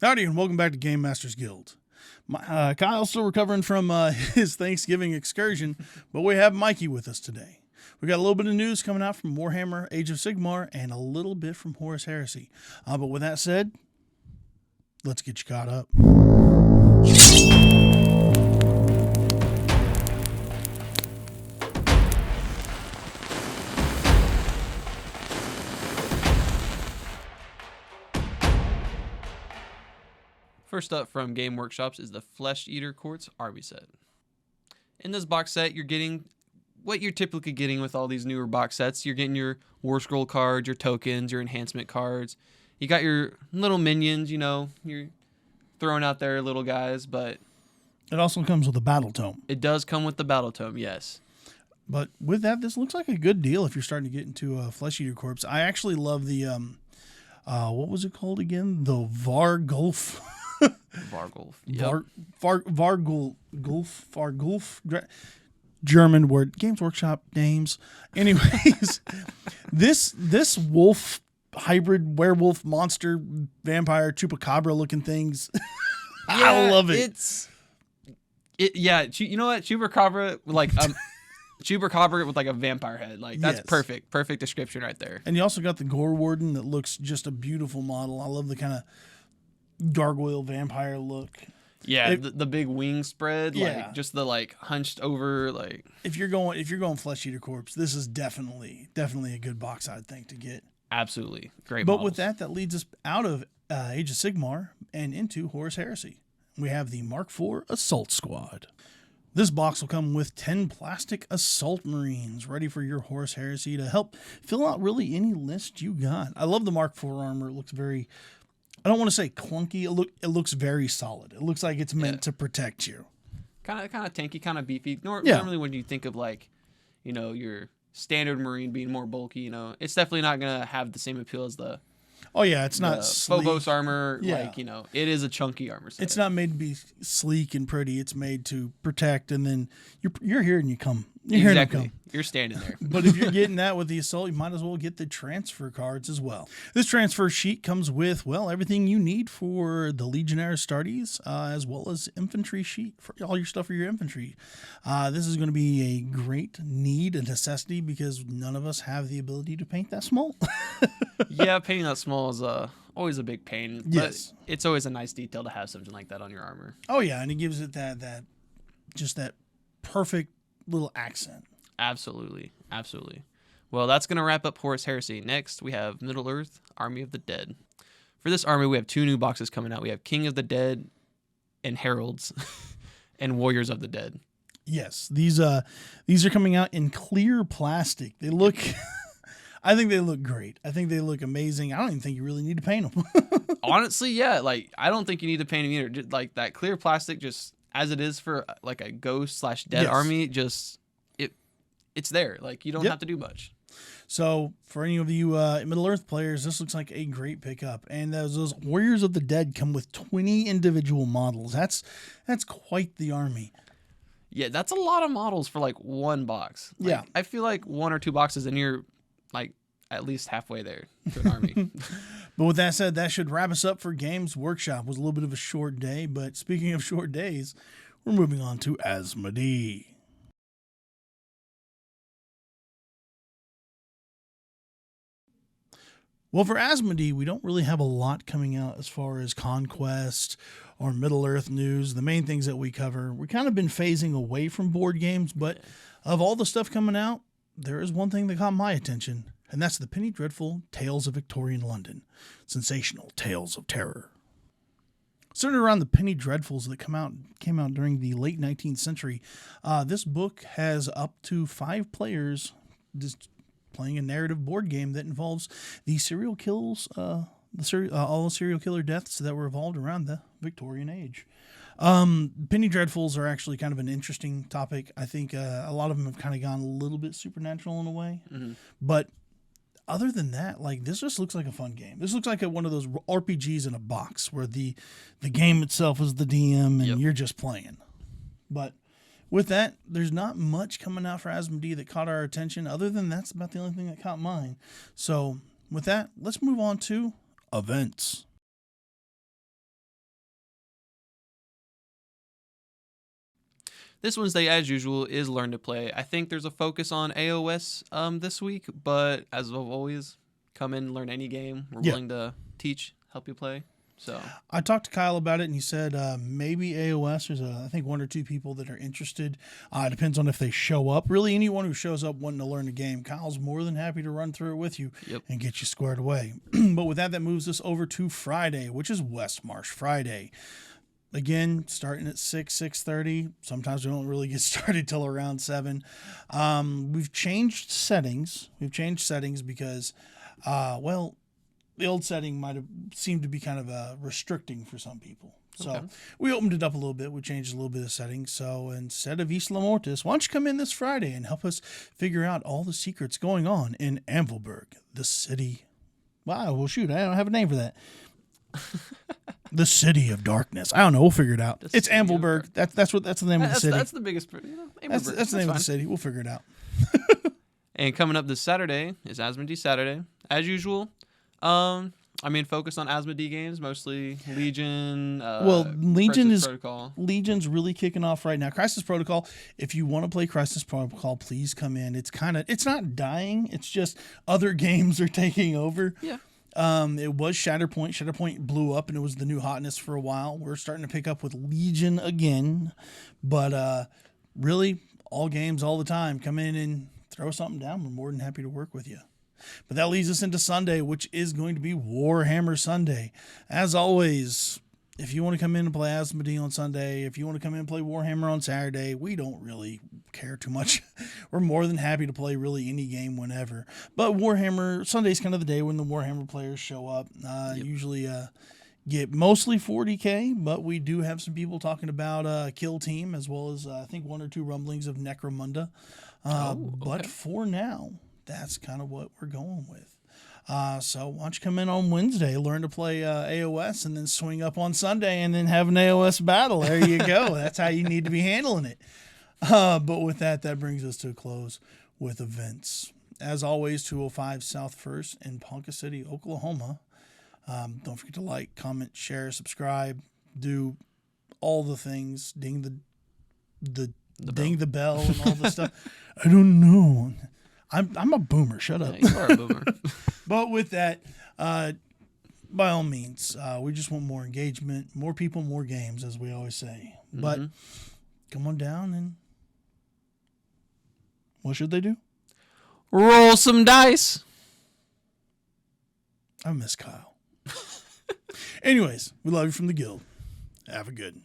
Howdy, and welcome back to Game Masters Guild. Kyle's still recovering from his Thanksgiving excursion, but we have Mikey with us today. We got a little bit of news coming out from Warhammer, Age of Sigmar, and a little bit from Horus Heresy. But with that said, let's get you caught up. First up from Game Workshops is the Flesh Eater Courts Army set. In this box set, you're getting what you're typically getting with all these newer box sets. You're getting your War Scroll cards, your tokens, your enhancement cards. You got your little minions, you're throwing out there little guys, but it also comes with a battle tome. It does come with the battle tome, yes. But with that, this looks like a good deal if you're starting to get into Flesh Eater Corps. I actually love the, what was it called again? The Vargulf. Vargulf. Yep. Vargulf. German word. Games Workshop names. Anyways, this wolf hybrid werewolf monster vampire chupacabra looking things. Yeah, I love it. You know what? Chupacabra Chupacabra with like a vampire head. Like that's yes. Perfect description right there. And you also got the Gore Warden that looks just a beautiful model. I love the kind of gargoyle vampire look. Yeah, the big wing spread, yeah. Just the hunched over If you're going Flesh Eater Corps, this is definitely a good box, I'd think, to get. Absolutely. Great But models. with that leads us out of Age of Sigmar and into Horus Heresy. We have the Mark IV Assault Squad. This box will come with 10 plastic assault marines ready for your Horus Heresy to help fill out really any list you got. I love the Mark IV armor. It looks very, I don't want to say clunky. It looks very solid. It looks like it's meant to protect you. Kind of tanky, kind of beefy. Normally when you think of your standard marine being more bulky, it's definitely not going to have the same appeal as the it's not sleek. Phobos armor. Yeah. It is a chunky armor set. It's not made to be sleek and pretty. It's made to protect, and then you're here and you come. You're exactly. Here and you come. You're standing there. But if you're getting that with the assault, you might as well get the transfer cards as well. This transfer sheet comes with, everything you need for the Legionnaire Astartes, as well as infantry sheet for all your stuff for your infantry. This is going to be a great need, a necessity, because none of us have the ability to paint that small. Yeah, painting that small is always a big pain. Yes. But it's always a nice detail to have something like that on your armor. Oh, yeah, and it gives it that perfect little accent. Absolutely. Well, that's going to wrap up Horus Heresy. Next, we have Middle-earth, Army of the Dead. For this army, we have 2 new boxes coming out. We have King of the Dead and Heralds and Warriors of the Dead. Yes, these are coming out in clear plastic. They look... I think they look great. I think they look amazing. I don't even think you really need to paint them. Honestly, yeah. I don't think you need to paint them either. Just, that clear plastic, just as it is for a ghost/dead army, it's there. You don't have to do much. So for any of you Middle-earth players, this looks like a great pickup. And those Warriors of the Dead come with 20 individual models. That's quite the army. Yeah, that's a lot of models for one box. I feel like 1 or 2 boxes and you're at least halfway there to an army. But with that said, that should wrap us up for Games Workshop. It was a little bit of a short day, but speaking of short days, we're moving on to Asmodee. Well, for Asmodee, we don't really have a lot coming out as far as Conquest or Middle-earth news. The main things that we cover, we've kind of been phasing away from board games, but of all the stuff coming out, there is one thing that caught my attention, and that's the Penny Dreadful Tales of Victorian London. Sensational Tales of Terror. Centered around the Penny Dreadfuls that came out during the late 19th century, this book has up to 5 players just playing a narrative board game that involves the serial kills, all the serial killer deaths that were evolved around the Victorian age. Penny Dreadfuls are actually kind of an interesting topic. I think a lot of them have kind of gone a little bit supernatural in a way. Mm-hmm. But other than that, this just looks like a fun game. This looks like one of those RPGs in a box where the game itself is the DM and you're just playing. But with that, there's not much coming out for Asmodee that caught our attention. Other than that's about the only thing that caught mine. So with that, let's move on to events. This Wednesday, as usual, is Learn to Play. I think there's a focus on AOS this week, but as always, come in, learn any game. We're willing to teach, help you play. So I talked to Kyle about it, and he said maybe AOS. There's I think 1 or 2 people that are interested. It depends on if they show up. Really, anyone who shows up wanting to learn the game, Kyle's more than happy to run through it with you and get you squared away. But with that moves us over to Friday, which is West Marsh Friday. Again, starting at 6:30. Sometimes we don't really get started till around 7. We've changed settings. Because, the old setting might have seemed to be kind of restricting for some people. So we opened it up a little bit. We changed a little bit of settings. So instead of Isla Mortis, why don't you come in this Friday and help us figure out all the secrets going on in Anvilburg, the city. Wow, well, shoot, I don't have a name for that. The City of Darkness. I don't know. We'll figure it out. It's Anvilburg. That's the name of the city. That's the biggest. That's the name of the city. We'll figure it out. And coming up this Saturday is Asmodee Saturday, as usual. Focus on Asmodee games, mostly Legion. Legion's really kicking off right now. Crisis Protocol. If you want to play Crisis Protocol, please come in. It's not dying. It's just other games are taking over. Yeah. It was Shatterpoint. Shatterpoint blew up, and it was the new hotness for a while. We're starting to pick up with Legion again, but really, all games all the time. Come in and throw something down. We're more than happy to work with you. But that leads us into Sunday, which is going to be Warhammer Sunday. As always, if you want to come in and play Asmodee on Sunday, if you want to come in and play Warhammer on Saturday, we don't really care too much. We're more than happy to play really any game whenever. But Warhammer, Sunday's kind of the day when the Warhammer players show up. Usually get mostly 40K, but we do have some people talking about Kill Team, as well as I think 1 or 2 rumblings of Necromunda. But for now, that's kind of what we're going with. So why don't you come in on Wednesday, learn to play AOS, and then swing up on Sunday and then have an AOS battle. There you go. That's how you need to be handling it. But with that brings us to a close with events. As always, 205 South First in Ponca City, Oklahoma. Don't forget to like, comment, share, subscribe, do all the things, ding the bell and all the stuff. I don't know. I'm a boomer. Shut up. Yeah, you are a boomer. But with that, by all means, we just want more engagement, more people, more games, as we always say. Mm-hmm. But come on down and what should they do? Roll some dice. I miss Kyle. Anyways, we love you from the guild. Have a good one.